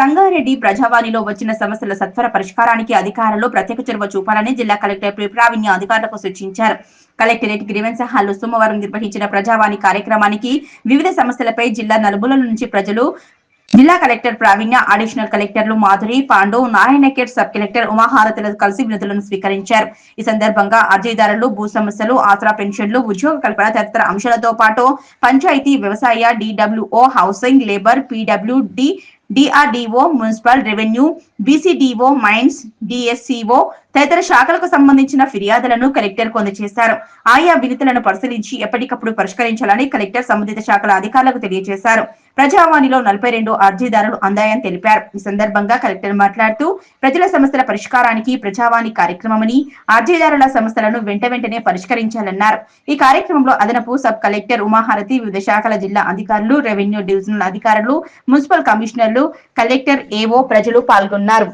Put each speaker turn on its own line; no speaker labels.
సంగారెడ్డి ప్రజావాణిలో వచ్చిన సమస్యల సత్వర పరిష్కారానికి అధికారులు ప్రత్యేక చొరవ చూపాలని జిల్లా కలెక్టర్ ప్రావీణ్య అధికారులకు సూచించారు. కలెక్టరేట్ గ్రీవెన్స్ హాల్లో సోమవారం నిర్వహించిన ప్రజావాణి కార్యక్రమానికి వివిధ సమస్యలపై జిల్లా నలుమూలల నుంచి ప్రజలు జిల్లా కలెక్టర్ ప్రావీణ్య, అడిషనల్ కలెక్టర్లు మాధురి, పాండు, నారాయణఖేడ్, సబ్ కలెక్టర్ ఉమాహారతులతో కలిసి వినతులను స్వీకరించారు. ఈ సందర్భంగా అర్జీదారులు భూ సమస్యలు, ఆసరా పెన్షన్లు, ఉద్యోగ కల్పన తదితర అంశాలతో పాటు పంచాయతీ, వ్యవసాయ, DWO, housing, labour, PWD, DRDO, municipal, revenue, BCDO, mines, DSCO తదితర శాఖలకు సంబంధించిన ఫిర్యాదులను కలెక్టర్ అందజేశారు. ఆయా వినతులను పరిశీలించి ఎప్పటికప్పుడు పరిష్కరించాలని కలెక్టర్ సంబంధిత శాఖల అధికారులకు తెలియజేశారు. ప్రజావాణిలో 42 అర్జీదారులు అందాయని తెలిపారు. ఈ సందర్భంగా కలెక్టర్ మాట్లాడుతూ ప్రజల సమస్యల పరిష్కారానికి ప్రజావాణి కార్యక్రమమని, అర్జీదారుల సమస్యలను వెంటనే పరిష్కరించాలన్నారు. ఈ కార్యక్రమంలో అదనపు సబ్ కలెక్టర్ ఉమాహారతి, వివిధ శాఖల జిల్లా అధికారులు, రెవెన్యూ డివిజనల్ అధికారులు, మున్సిపల్ కమిషనర్లు, కలెక్టర్, AO, ప్రజలు పాల్గొన్నారు.